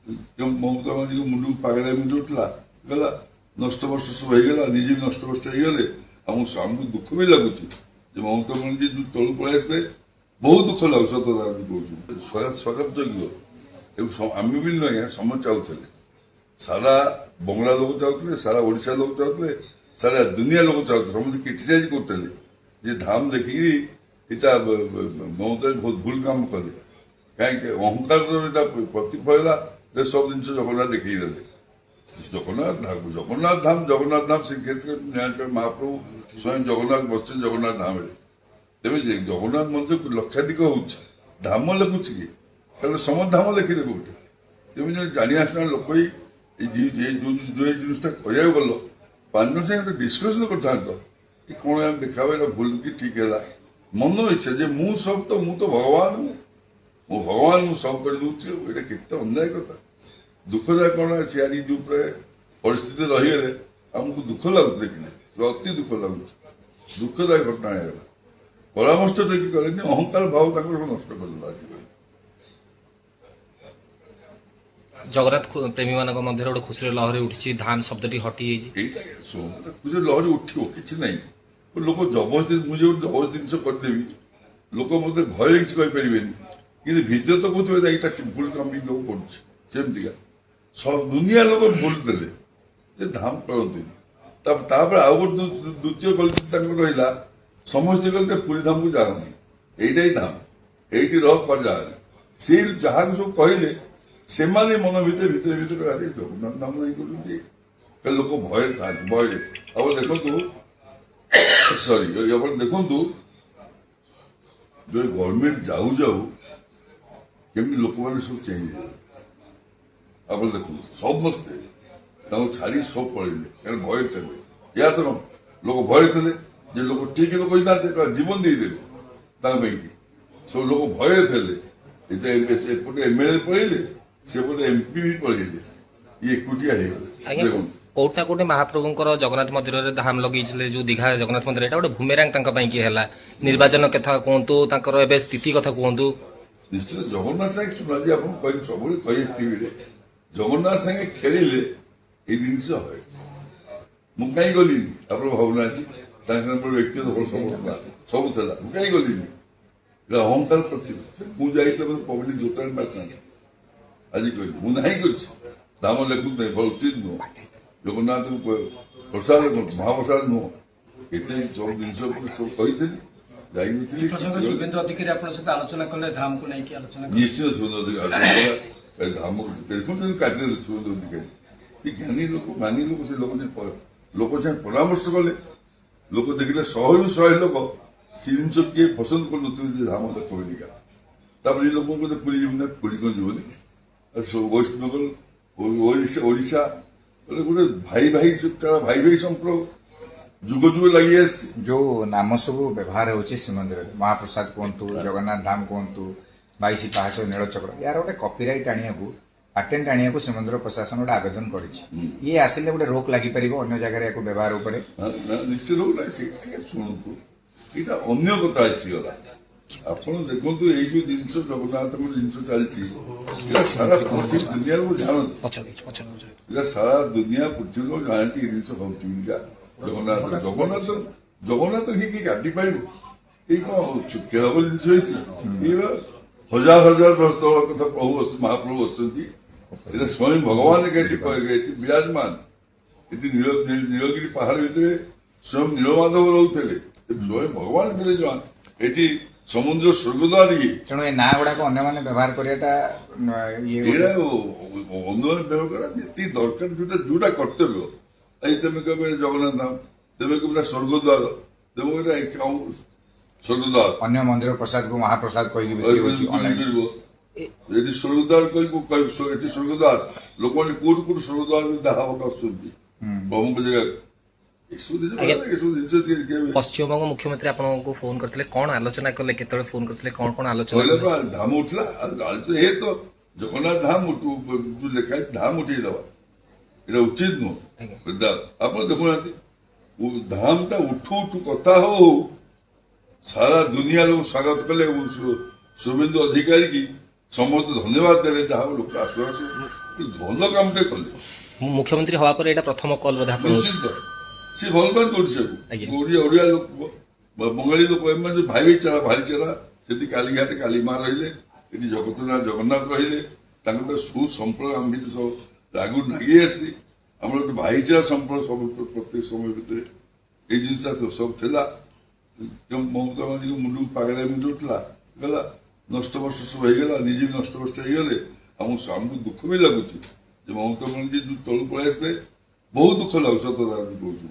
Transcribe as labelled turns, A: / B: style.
A: ମମତା ବାନାର୍ଜୀଙ୍କ ମୁଣ୍ଡକୁ ପାଗଳାମି ଯୋଉଥିଲା ଗଲା ନଷ୍ଟଭ୍ରଷ୍ଟ ସବୁ ହେଇଗଲା, ନିଜେ ବି ନଷ୍ଟଭ୍ରଷ୍ଟ ହେଇଗଲେ। ଆମକୁ ଦୁଃଖ ବି ଲାଗୁଛି ଯେ ମମତା ବାନାର୍ଜୀ ଯୋଉ ତଳୁ ପଳେଇ ଆସିଲେ, ବହୁତ ଦୁଃଖ ଲାଗୁଛି। ସତ କଥା କହୁଛୁ, ସ୍ୱାଗତ ଯୋଗ୍ୟ। ଆମେ ବି ନୁହେଁ ଆଜ୍ଞା, ସମସ୍ତେ ଚାହୁଥିଲେ, ସାରା ବଙ୍ଗଳା ଲୋକ ଚାହୁଥିଲେ, ସାରା ଓଡ଼ିଶା ଲୋକ ଚାହୁଥିଲେ, ସାରା ଦୁନିଆ ଲୋକ ଚାହୁଥିଲେ, ସମସ୍ତେ କ୍ରିଟିସାଇଜ କରୁଥିଲେ ଯେ ଧାମ ଦେଖିକିରି ଏଇଟା ମମତା ବହୁତ ଭୁଲ କାମ କଲେ। କାହିଁକି ଅହଙ୍କାର ଏଇଟା ପ୍ରତିଫଳ ହେଲା ଯେ ସବୁ ଜିନିଷ ଜଗନ୍ନାଥ ଦେଖେଇ ଦେଲେ। ଜଗନ୍ନାଥ ଧାମ ଶ୍ରୀକ୍ଷେତ୍ର ମହାପ୍ରଭୁ ସ୍ୱୟଂ ଜଗନ୍ନାଥ ବସିଛନ୍ତି ଜଗନ୍ନାଥ ଧାମରେ। ତେବେ ଜଗନ୍ନାଥ ମନ୍ଦିର ଲକ୍ଷାଧିକ ହଉଛି, ଧାମ ଲେଖୁଛି କି? ତାହେଲେ ସମସ୍ତ ଧାମ ଲେଖିଦେବେ ଗୋଟେ। ତେବେ ଜଣେ ଜାଣି ଆସିଲା ଲୋକ ଯୋଉ ଜିନିଷଟା କରିବାକୁ ଗଲ, 5 ଜଣ ସାଙ୍ଗେ ଗୋଟେ ଡିସ୍କସନ କରିଥାନ୍ତ କି କଣ ଆମେ ଦେଖାବ, ଏଇଟା ଭୁଲ କି ଠିକ ହେଲା। ମନ ଇଚ୍ଛା ଯେ ମୁଁ ତ ଭଗବାନ, ମୁଁ ଭଗବାନ, ମୁଁ ସବୁ କରିଦଉଛି। ଏଇଟା କେତେ ଅନ୍ୟାୟ କଥା। ଦୁଃଖଦାୟକ କଣ ସିଆରି ଯୋଉ ପରିସ୍ଥିତି ରହିଗଲେ ଆମକୁ ଦୁଃଖ ଲାଗୁଛି, ଦେଖିଲେ ଅତି ଦୁଃଖ ଲାଗୁଛି। ଦୁଃଖଦାୟକ ଘଟଣା ହେଇଗଲା। ପରାମର୍ଶ ଦେଇକି କଲେନି, ଅହଙ୍କାର ଭାବ ତାଙ୍କର ନଷ୍ଟ କରିଦେଲା ଆଜିକାଲି।
B: ଜଗନ୍ନାଥ ପ୍ରେମୀ ମାନଙ୍କ ମଧ୍ୟରେ ଗୋଟେ ଖୁସିର ଲହରୀ ଉଠିଛି, ଧାମ ଶବ୍ଦଟି ହଟିଯାଇଛି।
A: ଏଇଟା ଖୁସିର ଲହରୀ ଉଠିବ, କିଛି ନାହିଁ। ଲୋକ ଜବରଦସ୍ତି, ମୁଁ ଯୋଉ ଜବରଦସ୍ତି ଜିନିଷ କରିଦେବି, ଲୋକ ମତେ ଭୟରେ କିଛି କହିପାରିବେନି, କିନ୍ତୁ ଭିତରେ ତ କହୁଥିବେ ଏଇଟା ଭୁଲ କାମ ଲୋକ କରୁଛି। ସେମିତିକା ଦୁନିଆ ଲୋକ ଭୁଲ ଦେଲେ ଯେ ଧାମ କରନ୍ତିନି। ତାପରେ ଆଉ ଗୋଟେ ଦ୍ୱିତୀୟ ଗଲତି ତାଙ୍କର ରହିଲା, ସମସ୍ତେ କହିଲେ ପୁରୀ ଧାମକୁ ଯାଆନ୍ତି, ଏଇଟା ହିଁ ଧାମ, ଏଇଠି ରହ ଯାଆନି। ସେଇ ଯାହାକୁ ସବୁ କହିଲେ ସେମାନେ ମନ ଭିତରେ ଆରେ ଜଗନ୍ନାଥ ଧାମ ନାହିଁ କରୁଛନ୍ତି, ଲୋକ ଭୟରେ ଥାନ୍ତି, ଭୟରେ। ଆପଣ ଦେଖନ୍ତୁ, ଆପଣ ଦେଖନ୍ତୁ ଯଦି ଗଭର୍ଣ୍ଣମେଣ୍ଟ ଯାଉ କେମିତି ଲୋକମାନେ ସବୁ ଚେଞ୍ଜ ହେଇଯାଏ। ଆପଣ ଦେଖନ୍ତୁ ସମସ୍ତେ ତାଙ୍କୁ ଛାଡ଼ି ସବୁ ପଳେଇଲେ, କାରଣ ଭୟରେ ଥିଲେ। ଏହା ତ ଲୋକ ଭୟରେ ଥିଲେ ଯେ ଲୋକ ଠିକ ଲୋକ ହେଇଥାନ୍ତେ, ଜୀବନ ଦେଇଦେଲେ ତାଙ୍କ ପାଇଁକି। ସବୁ ଲୋକ ଭୟରେ ଥିଲେ। ଏପଟେ MLA ପଳେଇଲେ, ସେପଟେ MP ବି ପଳେଇଲେ, ଇଏ ଏକୁଟିଆ ହେଇଗଲେ। ଦେଖନ୍ତୁ
B: କୋଉଠି ନା କୋଉଠି ମହାପ୍ରଭୁଙ୍କର ଜଗନ୍ନାଥ ମନ୍ଦିରରେ ଧାମ ଲଗେଇଥିଲେ, ଯୋଉ ଦୀଘା ଜଗନ୍ନାଥ ମନ୍ଦିର, ଏଇଟା ଗୋଟେ ଭୂମେରାଙ୍ଗ ତାଙ୍କ ପାଇଁ କି ହେଲା। ନିର୍ବାଚନ କଥା କୁହନ୍ତୁ, ତାଙ୍କର ଏବେ ସ୍ଥିତି କଥା କୁହନ୍ତୁ।
A: ନିଶ୍ଚିତ ଜଗନ୍ନାଥ ସାଙ୍ଗେ ଶୁଣାଜି ଆପଣ ସବୁବେଳେ କହିବେ ଟିଭିରେ, ଜଗନ୍ନାଥ ସାଙ୍ଗେ ଖେଳିଲେ ଏଇ ଜିନିଷ ହୁଏ। ମୁଁ କାହିଁ ଗଲିନି ଆପଣ ଭାବୁନାହାନ୍ତି, ତାଙ୍କ ସାଙ୍ଗେ ମୋର ବ୍ୟକ୍ତିଗତ ସବୁ ଥିଲା, ମୁଁ କାହିଁ ଗଲିନି? ଅହଙ୍କାର ପ୍ରତି ମୁଁ ଯାଇଥିଲେ ପବ୍ଲିକ ଜୋତାରେ ମାରିଥାନ୍ତି। ଆଜି କହିଲି ମୁଁ ନାହିଁ କରିଛି, ଧାମ ଲେଖୁ ନାହିଁ, ଭଲ ଉଚିତ ନୁହଁ। ଜଗନ୍ନାଥ ପ୍ରସାଦ ମହାପ୍ରସାଦ ନୁହଁ, ଏତେ ସବୁ ଜିନିଷ ସବୁ କହିଥିଲି, ଯାଇନଥିଲି।
C: ଶୁଭେନ୍ଦୁ ଅଧିକାରୀ ଆପଣଙ୍କ ସହିତ ଆଲୋଚନା କଲେ ଧାମକୁ ନେଇକି ଆଲୋଚନା?
A: ନିଶ୍ଚିତ ଶୁଭେନ୍ଦୁ ଅଧିକାରୀ ଧାମ ଦେଖୁଛନ୍ତି କାର୍ଯ୍ୟରେ ଶୁଭେନ୍ଦୁ ଅଧିକାରୀ ଜ୍ଞାନୀ ଲୋକ, ମାନି ଲୋକ। ସେ ଲୋକ ସାଙ୍ଗେ ପରାମର୍ଶ କଲେ, ଲୋକ ଦେଖିଲେ 100ରୁ 100 ଲୋକ ସେ ଜିନିଷ କିଏ ପସନ୍ଦ କରୁନଥିଲେ ଯେ ଧାମ ଦେଖ ବୋଲିକା। ତାପରେ ଏ ଲୋକଙ୍କୁ ବୋଧେ ପୁରୀ ଯିବୁ ନା, ପୁରୀ କଣ ଯିବନି? ୱେଷ୍ଟବେଙ୍ଗଲ, ଓଡ଼ିଶା ଗୋଟେ ଭାଇ ସମ୍ପର୍କ ଯୁଗ ଲାଗି ଆସିଛି।
D: ଯୋଉ ନାମ ସବୁ ବ୍ୟବହାର ହଉଛି ଶ୍ରୀମନ୍ଦିରରେ, ମହାପ୍ରସାଦ କୁହନ୍ତୁ, ଜଗନ୍ନାଥ ଧାମ କୁହନ୍ତୁ, 22 ପାହାଚ, ନୀଳଚକ୍ର, ୟାର ଗୋଟେ କପିରାଇଟ୍ ଆଣିବାକୁ, ପାଟେଣ୍ଟ ଆଣିବାକୁ ଶ୍ରୀମନ୍ଦିର ପ୍ରଶାସନ ଗୋଟେ ଆବେଦନ କରିଛି। ଇଏ ଆସିଲେ ଗୋଟେ ରୋକ ଲାଗିପାରିବ ଅନ୍ୟ ଜାଗାରେ ୟାକୁ ବ୍ୟବହାର ଉପରେ?
A: ନିଶ୍ଚିତ ରୋକ ନାହିଁ। ଟିକେ ଶୁଣନ୍ତୁ, ଏଇଟା ଅନ୍ୟ କଥା ଆସିଗଲା। ଆପଣ ଦେଖନ୍ତୁ, ଏଇ ଯୋଉ ଜିନିଷ ଜଗନ୍ନାଥଙ୍କର ଜିନିଷ ଚାଲିଛି, ଏଇଟା ସାରା ପୃଥିବୀ ଦୁନିଆ ଲୋକ ଜାଣନ୍ତି, ଏଇଟା ସାରା ଦୁନିଆ ପୃଥିବୀ ଲୋକ ଜାଣନ୍ତି ଏ ଜିନିଷ ହଉଛି ବୋଲିକା। ଜଗନ୍ନାଥ କିଏ କାଟି ପାରିବ? ଏଇ କଣ ଖେଳ ଜିନିଷ ହେଇଛି? ଏଇ ହଜାର ବର୍ଷ ତଳ କଥା ମହାପ୍ରଭୁ ବସୁଛନ୍ତି, ଏଇଟା ସ୍ୱୟଂ ଭଗବାନ ଏଠି ବିରାଜମାନ। ଏଠି ନୀଳଗିରି ପାହାଡ ଭିତରେ ସ୍ୱୟଂ ନୀଳମାଧବ ରହୁଥିଲେ, ସ୍ୱୟଂ ଭଗବାନ ବିରାଜମାନ। ଏଠି ସମୁଦ୍ର ସ୍ୱର୍ଗଦ୍ୱାର ଇଏ।
D: ତେଣୁ ଏ ନାଁ ଗୁଡାକ ଅନ୍ୟମାନେ ବ୍ୟବହାର କରିବାଟା
A: ଏଇଟା ଅନ୍ୟମାନେ ବ୍ୟବହାର କରିବା ଯେତିକି ଦରକାର, ଯୋଉଟା କର୍ତ୍ତବ୍ୟ। ଆଜି ତମେ କହିବ ଜଗନ୍ନାଥ ଧାମ, ତମେ କହିବ ସ୍ୱର୍ଗଦ୍ୱାର, ତମେ କହିବ ସ୍ୱର୍ଗଦ୍ୱାର।
D: ଅନ୍ୟ ମନ୍ଦିର ପ୍ରସାଦକୁ ମହାପ୍ରସାଦ କହିକି
A: ଏଠି ସ୍ୱର୍ଗଦ୍ୱାର କହିବୁ, ଏଠି ସ୍ୱର୍ଗଦ୍ୱାର। ଲୋକମାନେ କୋଉଠୁ ସ୍ୱର୍ଗଦ୍ୱାର ଦାହବାକୁ ଆସୁଛନ୍ତି ପ୍ରଭୁଙ୍କ ଜାଗାକୁ।
B: ପଶ୍ଚିମବଙ୍ଗ ମୁଖ୍ୟମନ୍ତ୍ରୀ ଆପଣଙ୍କୁ ଫୋନ କରିଥିଲେ, କଣ ଆଲୋଚନା କଲେ, କେତେବେଳେ ଫୋନ କରିଥିଲେ, କଣ ଆଲୋଚନା?
A: ଧାମ ଉଠିଲା, ଏ ତ ଜଗନ୍ନାଥ ଧାମ ଲେଖା ଧାମ ଉଠେଇଦବା, ଏଇଟା ଉଚିତ ନୁହଁ। ଆପଣ ଦେଖୁନାହାନ୍ତି, ଧାମଟା ଉଠୁ କଥା ହଉ ସାରା ଦୁନିଆ ଲୋକ ସ୍ୱାଗତ କଲେ। ଶୁଭେନ୍ଦୁ ଅଧିକାରୀ କି ସମସ୍ତେ ଧନ୍ୟବାଦ ଦେଲେ, ଯାହା ଲୋକ ଆସୁ ଭଲ କାମଟେ କଲେ
B: ମୁଖ୍ୟମନ୍ତ୍ରୀ ହବା ପରେ ଏଇଟା ପ୍ରଥମ କଲ୍ ବୋଧେ ଆପଣ
A: ନିଶ୍ଚିତ ସେ ଭଲ ପାଆନ୍ତି ଓଡ଼ିଶାକୁ
B: ଆଜ୍ଞା।
A: ଓଡ଼ିଆ ଲୋକ ବଙ୍ଗାଳୀ ଲୋକ ଏମାନେ ଯୋଉ ଭାଇଚାରା ସେଠି କାলীଘାଟ କାলীମା ରହିଲେ ଏଠି ଜଗନ୍ନାଥ ରହିଲେ ତାଙ୍କର ସୁସମ୍ପର୍କ ଆମ ଭିତରେ ସବୁ ଆଗରୁ ଲାଗି ଆସିଛି ଆମର ଗୋଟେ ଭାଇଚାରା ସମ୍ପର୍କ ସବୁ ପ୍ରତ୍ୟେକ ସମୟ ଭିତରେ ଏଇ ଜିନିଷ ସବୁ ଥିଲା। ମମତା ବାନାର୍ଜୀଙ୍କ ମୁଣ୍ଡକୁ ପାଗଳାମି ଦଉଥିଲା ଗଲା ନଷ୍ଟଭ୍ରଷ୍ଟ ସବୁ ହେଇଗଲା ନିଜେ ବି ନଷ୍ଟଭ୍ରଷ୍ଟ ହେଇଗଲେ ଆମକୁ ଦୁଃଖ ବି ଲାଗୁଛି ଯେ ମମତା ବାନାର୍ଜୀ ଯୋଉ ତଳୁ ପଳେଇ ଆସିଲେ ବହୁତ ଦୁଃଖ ଲାଗୁଛି ସତ କଥା କହୁଛୁ।